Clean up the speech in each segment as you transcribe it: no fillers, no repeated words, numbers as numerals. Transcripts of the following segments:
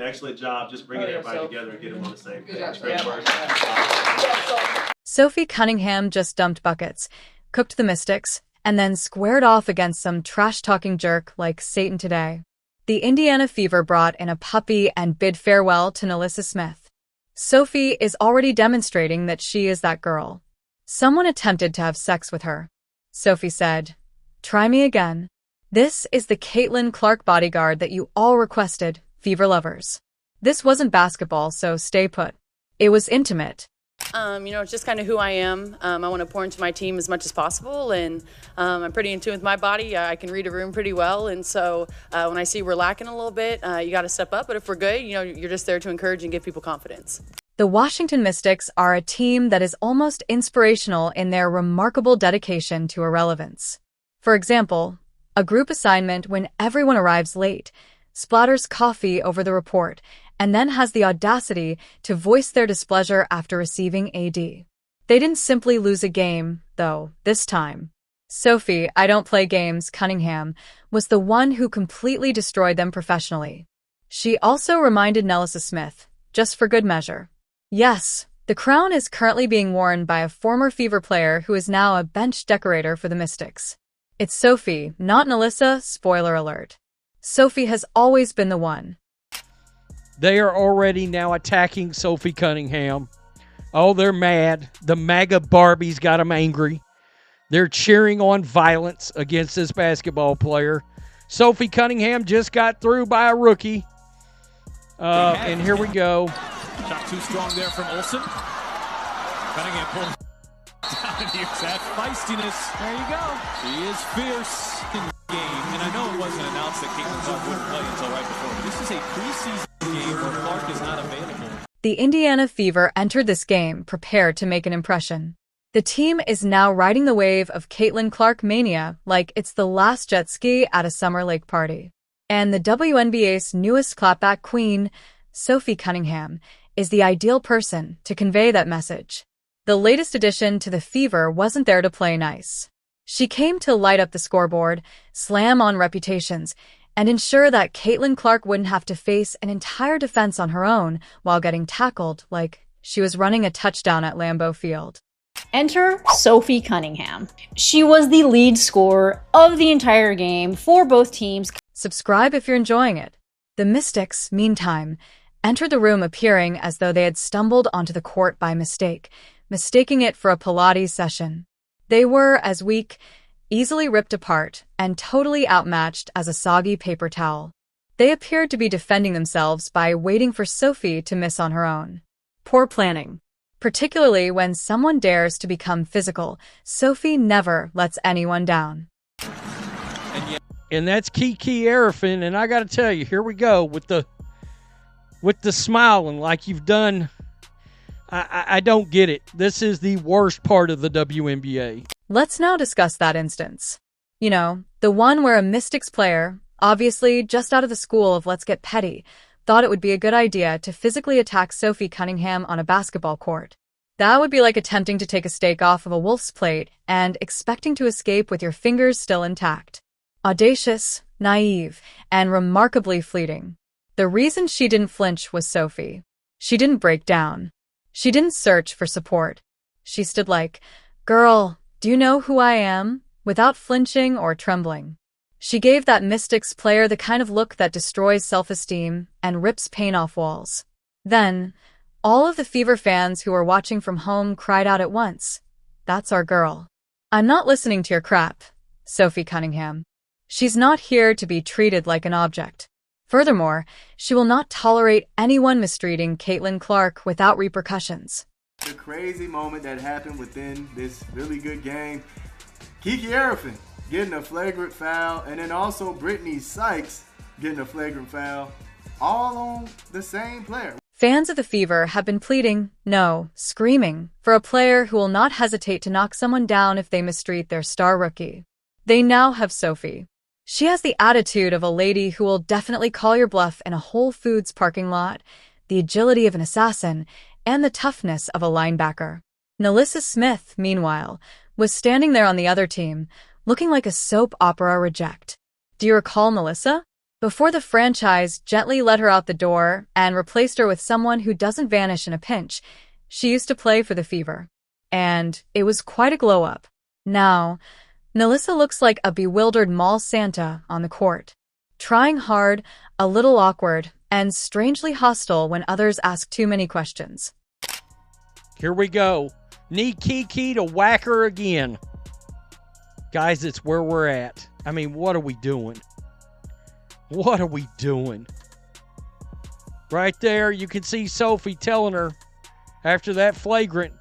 Excellent job just bringing everybody together and getting them on the same page. Great work. Sophie Cunningham just dumped buckets, cooked the Mystics, and then squared off against some trash-talking jerk like Satan today. The Indiana Fever brought in a puppy and bid farewell to Nalissa Smith. Sophie is already demonstrating that she is that girl. Someone attempted to have sex with her. Sophie said, "Try me again." This is the Caitlin Clark bodyguard that you all requested, Fever lovers. This wasn't basketball, so stay put. It was intimate. It's just kind of who I am. I want to pour into my team as much as possible, and I'm pretty in tune with my body. I can read a room pretty well, and so when I see we're lacking a little bit, you got to step up. But if we're good, you're just there to encourage and give people confidence. The Washington Mystics are a team that is almost inspirational in their remarkable dedication to irrelevance. For example, a group assignment when everyone arrives late, splatters coffee over the report, and then has the audacity to voice their displeasure after receiving AD. They didn't simply lose a game, though, this time. Sophie, I don't play games, Cunningham, was the one who completely destroyed them professionally. She also reminded Nalissa Smith, just for good measure. Yes, the crown is currently being worn by a former Fever player who is now a bench decorator for the Mystics. It's Sophie, not Nalissa, spoiler alert. Sophie has always been the one. They are already now attacking Sophie Cunningham. Oh, they're mad. The MAGA Barbies got them angry. They're cheering on violence against this basketball player. Sophie Cunningham just got through by a rookie. And here we go. Shot too strong there from Olsen. Cunningham pulling down, and here's that feistiness. There you go. He is fierce in the game. And I know it wasn't announced that Caitlin Clark wouldn't play until right before. But this is a preseason game where Clark is not available. The Indiana Fever entered this game prepared to make an impression. The team is now riding the wave of Caitlin Clark mania like it's the last jet ski at a summer lake party. And the WNBA's newest clapback queen, Sophie Cunningham, is the ideal person to convey that message. The latest addition to the Fever wasn't there to play nice. She came to light up the scoreboard, slam on reputations, and ensure that Caitlin Clark wouldn't have to face an entire defense on her own while getting tackled like she was running a touchdown at Lambeau Field. Enter Sophie Cunningham. She was the lead scorer of the entire game for both teams. Subscribe if you're enjoying it. The Mystics, meantime, entered the room appearing as though they had stumbled onto the court by mistake, mistaking it for a Pilates session. They were as weak, easily ripped apart, and totally outmatched as a soggy paper towel. They appeared to be defending themselves by waiting for Sophie to miss on her own. Poor planning. Particularly when someone dares to become physical, Sophie never lets anyone down. And that's Kiki Arafin, and I got to tell you, here we go with the smiling like you've done. I don't get it. This is the worst part of the WNBA. Let's now discuss that instance. The one where a Mystics player, obviously just out of the school of let's get petty, thought it would be a good idea to physically attack Sophie Cunningham on a basketball court. That would be like attempting to take a steak off of a wolf's plate and expecting to escape with your fingers still intact. Audacious, naive, and remarkably fleeting. The reason she didn't flinch was Sophie. She didn't break down. She didn't search for support. She stood like, "Girl, do you know who I am?" without flinching or trembling. She gave that Mystics player the kind of look that destroys self-esteem and rips paint off walls. Then, all of the Fever fans who were watching from home cried out at once, "That's our girl." I'm not listening to your crap, Sophie Cunningham. She's not here to be treated like an object. Furthermore, she will not tolerate anyone mistreating Caitlin Clark without repercussions. The crazy moment that happened within this really good game, Kiki Arafin getting a flagrant foul, and then also Brittany Sykes getting a flagrant foul, all on the same player. Fans of the Fever have been pleading, no, screaming, for a player who will not hesitate to knock someone down if they mistreat their star rookie. They now have Sophie. She has the attitude of a lady who will definitely call your bluff in a Whole Foods parking lot, the agility of an assassin, and the toughness of a linebacker. Nalissa Smith, meanwhile, was standing there on the other team, looking like a soap opera reject. Do you recall Nalissa? before the franchise gently let her out the door and replaced her with someone who doesn't vanish in a pinch. She used to play for the Fever, and it was quite a glow-up. Now, Nalissa looks like a bewildered mall Santa on the court, trying hard, a little awkward, and strangely hostile when others ask too many questions. Here we go. Need Kiki to whack her again. Guys, it's where we're at. I mean, what are we doing? What are we doing? Right there, you can see Sophie telling her after that flagrant,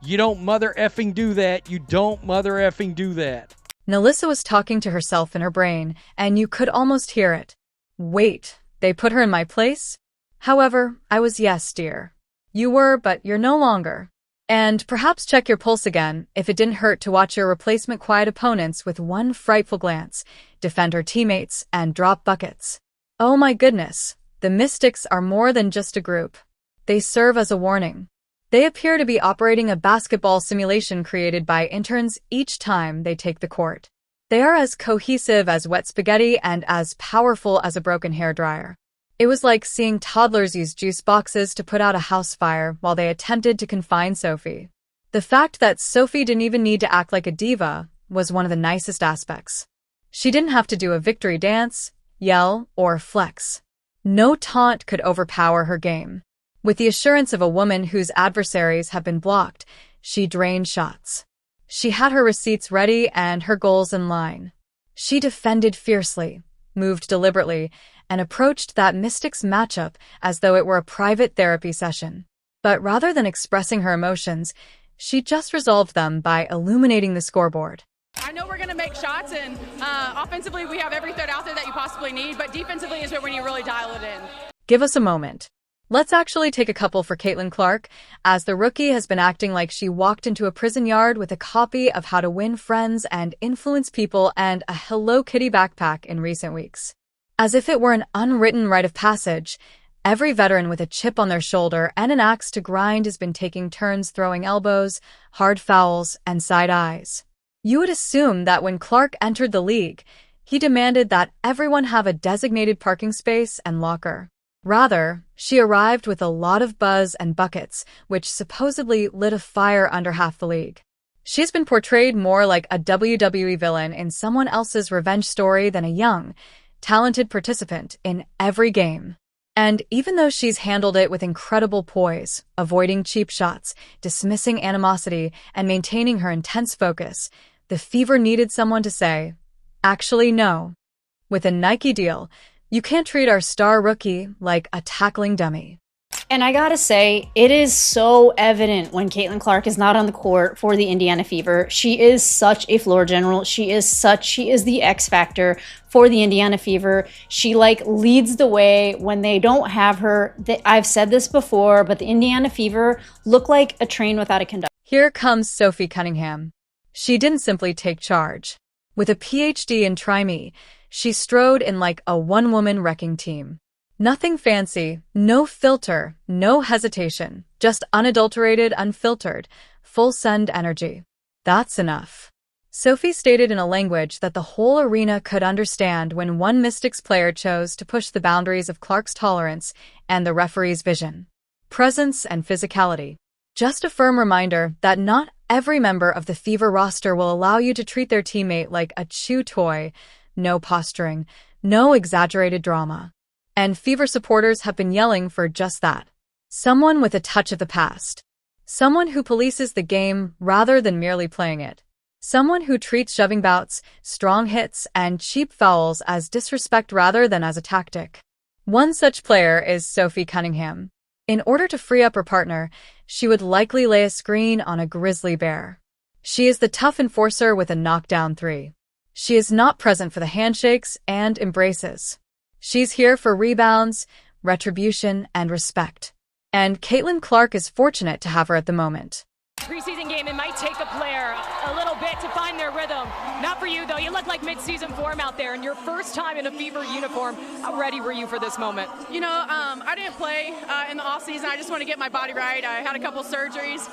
you don't mother effing do that. You don't mother effing do that. Nalissa was talking to herself in her brain, and you could almost hear it. Wait, they put her in my place? However, I was yes, dear. You were, but you're no longer. And perhaps check your pulse again if it didn't hurt to watch your replacement quiet opponents with one frightful glance, defend her teammates, and drop buckets. Oh my goodness, the Mystics are more than just a group. They serve as a warning. They appear to be operating a basketball simulation created by interns each time they take the court. They are as cohesive as wet spaghetti and as powerful as a broken hairdryer. It was like seeing toddlers use juice boxes to put out a house fire while they attempted to confine Sophie. The fact that Sophie didn't even need to act like a diva was one of the nicest aspects. She didn't have to do a victory dance, yell, or flex. No taunt could overpower her game. With the assurance of a woman whose adversaries have been blocked, she drained shots. She had her receipts ready and her goals in line. She defended fiercely, moved deliberately, and approached that Mystics matchup as though it were a private therapy session. But rather than expressing her emotions, she just resolved them by illuminating the scoreboard. I know we're going to make shots, and offensively we have every threat out there that you possibly need, but defensively is when you really dial it in. Give us a moment. Let's actually take a couple for Caitlin Clark, as the rookie has been acting like she walked into a prison yard with a copy of How to Win Friends and Influence People and a Hello Kitty backpack in recent weeks. As if it were an unwritten rite of passage, every veteran with a chip on their shoulder and an axe to grind has been taking turns throwing elbows, hard fouls, and side eyes. You would assume that when Clark entered the league, he demanded that everyone have a designated parking space and locker. Rather, she arrived with a lot of buzz and buckets, which supposedly lit a fire under half the league. She's been portrayed more like a WWE villain in someone else's revenge story than a young, talented participant in every game. And even though she's handled it with incredible poise, avoiding cheap shots, dismissing animosity, and maintaining her intense focus, the Fever needed someone to say, actually no. With a Nike deal, you can't treat our star rookie like a tackling dummy. And I gotta say, it is so evident when Caitlin Clark is not on the court for the Indiana Fever. She is such a floor general. She is the X factor for the Indiana Fever. She leads the way when they don't have her. I've said this before, but the Indiana Fever look like a train without a conductor. Here comes Sophie Cunningham. She didn't simply take charge. With a PhD in Try-Me, she strode in like a one-woman wrecking team. Nothing fancy, no filter, no hesitation, just unadulterated, unfiltered, full-send energy. That's enough. Sophie stated in a language that the whole arena could understand when one Mystics player chose to push the boundaries of Clark's tolerance and the referee's vision, presence, and physicality. Just a firm reminder that not every member of the Fever roster will allow you to treat their teammate like a chew toy. No posturing, no exaggerated drama. And Fever supporters have been yelling for just that. Someone with a touch of the past. Someone who polices the game rather than merely playing it. Someone who treats shoving bouts, strong hits, and cheap fouls as disrespect rather than as a tactic. One such player is Sophie Cunningham. In order to free up her partner, she would likely lay a screen on a grizzly bear. She is the tough enforcer with a knockdown three. She is not present for the handshakes and embraces. She's here for rebounds, retribution, and respect. And Caitlin Clark is fortunate to have her at the moment. Preseason game, it might take a player a little bit to find their rhythm. Not for you, though. You look like mid-season form out there, and your first time in a Fever uniform. How ready were you for this moment? You know, I didn't play in the offseason. I just want to get my body right. I had a couple surgeries.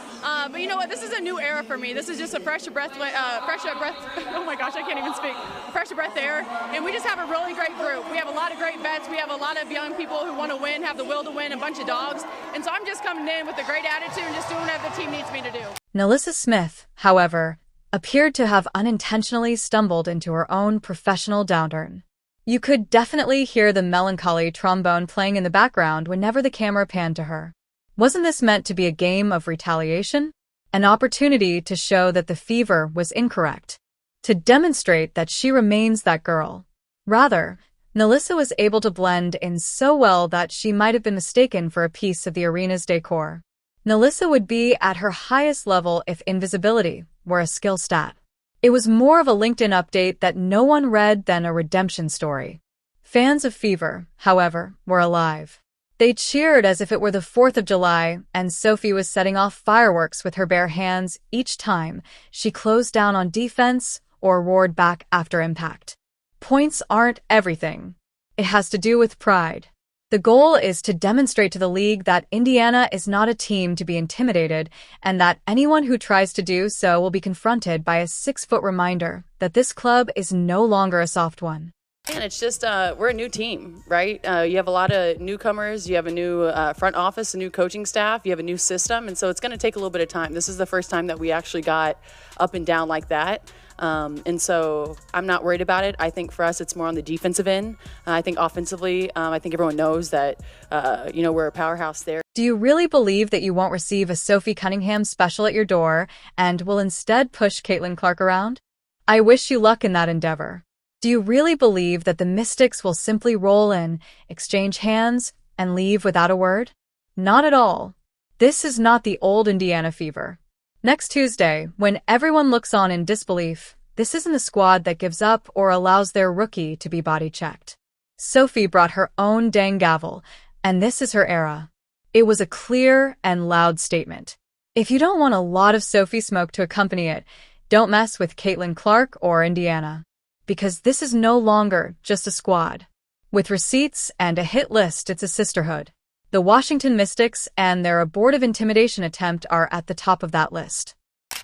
But you know what? This is a new era for me. This is just a fresh breath. Oh my gosh, I can't even speak. Fresh breath air. And we just have a really great group. We have a lot of great vets. We have a lot of young people who want to win, have the will to win, a bunch of dogs. And so I'm just coming in with a great attitude and just doing whatever the team needs me to do. NaLyssa Smith, however, appeared to have unintentionally stumbled into her own professional downturn. You could definitely hear the melancholy trombone playing in the background whenever the camera panned to her. Wasn't this meant to be a game of retaliation? An opportunity to show that the Fever was incorrect, to demonstrate that she remains that girl. Rather, NaLyssa was able to blend in so well that she might have been mistaken for a piece of the arena's decor. NaLyssa would be at her highest level if invisibility were a skill stat. It was more of a LinkedIn update that no one read than a redemption story. Fans of Fever, however, were alive. They cheered as if it were the 4th of July, and Sophie was setting off fireworks with her bare hands each time she closed down on defense or roared back after impact. Points aren't everything. It has to do with pride. The goal is to demonstrate to the league that Indiana is not a team to be intimidated, and that anyone who tries to do so will be confronted by a 6-foot reminder that this club is no longer a soft one. And it's just, we're a new team, right? You have a lot of newcomers. You have a new front office, a new coaching staff. You have a new system. And so it's going to take a little bit of time. This is the first time that we actually got up and down like that. And so I'm not worried about it. I think for us, it's more on the defensive end. I think offensively, I think everyone knows that, we're a powerhouse there. Do you really believe that you won't receive a Sophie Cunningham special at your door and will instead push Caitlin Clark around? I wish you luck in that endeavor. Do you really believe that the Mystics will simply roll in, exchange hands, and leave without a word? Not at all. This is not the old Indiana Fever. Next Tuesday, when everyone looks on in disbelief, this isn't a squad that gives up or allows their rookie to be body-checked. Sophie brought her own dang gavel, and this is her era. It was a clear and loud statement. If you don't want a lot of Sophie smoke to accompany it, don't mess with Caitlin Clark or Indiana. Because this is no longer just a squad. With receipts and a hit list, it's a sisterhood. The Washington Mystics and their abortive intimidation attempt are at the top of that list.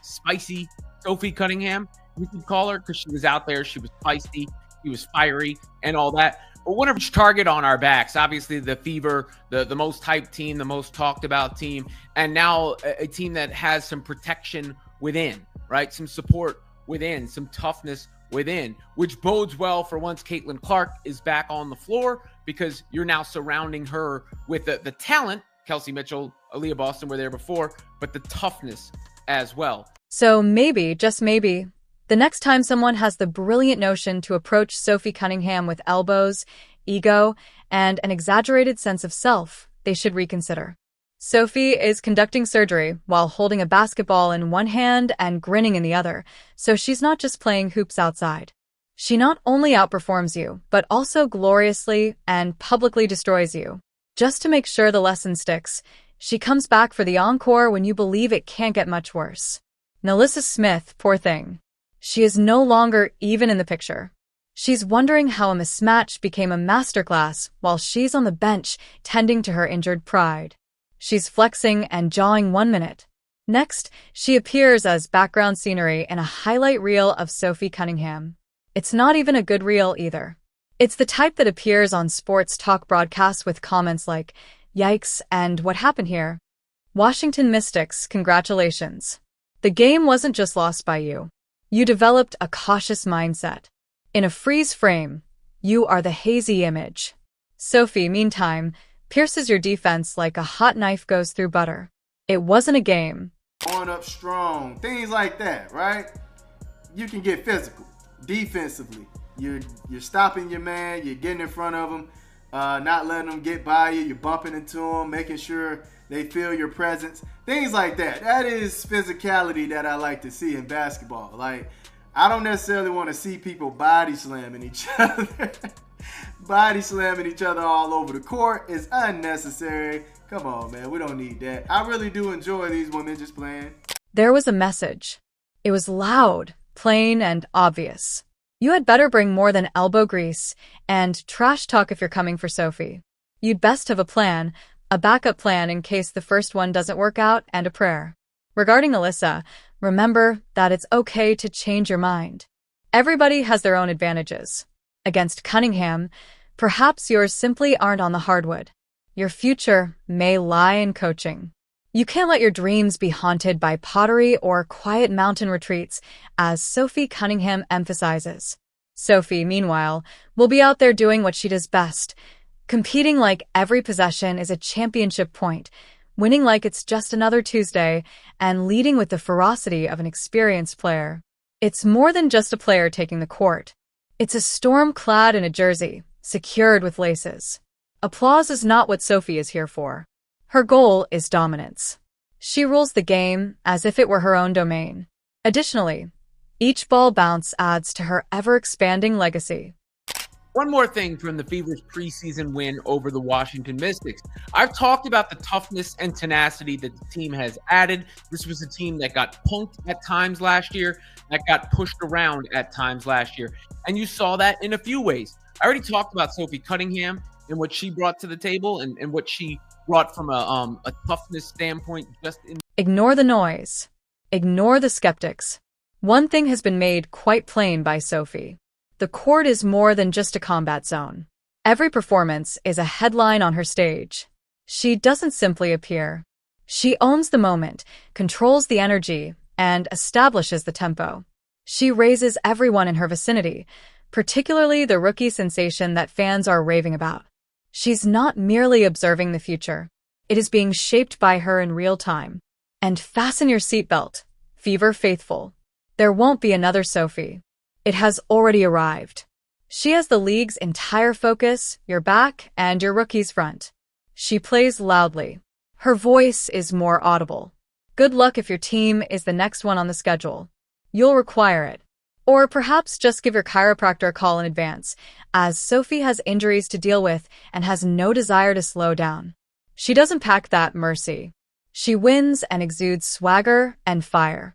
Spicy Sophie Cunningham, you could call her, because she was out there, she was feisty, she was fiery, and all that. But one of each target on our backs, obviously the Fever, the most hyped team, the most talked about team, and now a team that has some protection within, right? Some support within, some toughness within, which bodes well for once Caitlin Clark is back on the floor, because you're now surrounding her with the talent. Kelsey Mitchell, Aaliyah Boston were there before, but the toughness as well. So maybe, just maybe, the next time someone has the brilliant notion to approach Sophie Cunningham with elbows, ego, and an exaggerated sense of self, they should reconsider. Sophie is conducting surgery while holding a basketball in one hand and grinning in the other, so she's not just playing hoops outside. She not only outperforms you, but also gloriously and publicly destroys you. Just to make sure the lesson sticks, she comes back for the encore when you believe it can't get much worse. NaLyssa Smith, poor thing. She is no longer even in the picture. She's wondering how a mismatch became a masterclass while she's on the bench tending to her injured pride. She's flexing and jawing 1 minute. Next, she appears as background scenery in a highlight reel of Sophie Cunningham. It's not even a good reel either. It's the type that appears on sports talk broadcasts with comments like, "Yikes, and what happened here?" Washington Mystics, congratulations. The game wasn't just lost by you. You developed a cautious mindset. In a freeze frame, you are the hazy image. Sophie, meantime, pierces your defense like a hot knife goes through butter. It wasn't a game. Going up strong, things like that, right? You can get physical, defensively. You're stopping your man, you're getting in front of him, not letting them get by you, you're bumping into them, making sure they feel your presence, things like that. That is physicality that I like to see in basketball. Like, I don't necessarily want to see people body slamming each other. Body slamming each other all over the court is unnecessary. Come on, man. We don't need that. I really do enjoy these women just playing. There was a message. It was loud, plain, and obvious. You had better bring more than elbow grease and trash talk if you're coming for Sophie. You'd best have a plan, a backup plan in case the first one doesn't work out, and a prayer. Regarding Alyssa, remember that it's okay to change your mind. Everybody has their own advantages. Against Cunningham, perhaps yours simply aren't on the hardwood. Your future may lie in coaching. You can't let your dreams be haunted by pottery or quiet mountain retreats, as Sophie Cunningham emphasizes. Sophie, meanwhile, will be out there doing what she does best, competing like every possession is a championship point, winning like it's just another Tuesday, and leading with the ferocity of an experienced player. It's more than just a player taking the court. It's a storm clad in a jersey, secured with laces. Applause is not what Sophie is here for. Her goal is dominance. She rules the game as if it were her own domain. Additionally, each ball bounce adds to her ever-expanding legacy. One more thing from the Fever's preseason win over the Washington Mystics. I've talked about the toughness and tenacity that the team has added. This was a team that got punked at times last year, that got pushed around at times last year. And you saw that in a few ways. I already talked about Sophie Cunningham and what she brought to the table and what she brought from a toughness standpoint. Ignore the noise. Ignore the skeptics. One thing has been made quite plain by Sophie. The court is more than just a combat zone. Every performance is a headline on her stage. She doesn't simply appear. She owns the moment, controls the energy, and establishes the tempo. She raises everyone in her vicinity, particularly the rookie sensation that fans are raving about. She's not merely observing the future. It is being shaped by her in real time. And fasten your seatbelt, Fever faithful. There won't be another Sophie. It has already arrived. She has the league's entire focus, your back, and your rookie's front. She plays loudly. Her voice is more audible. Good luck if your team is the next one on the schedule. You'll require it. Or perhaps just give your chiropractor a call in advance, as Sophie has injuries to deal with and has no desire to slow down. She doesn't pack that mercy. She wins and exudes swagger and fire.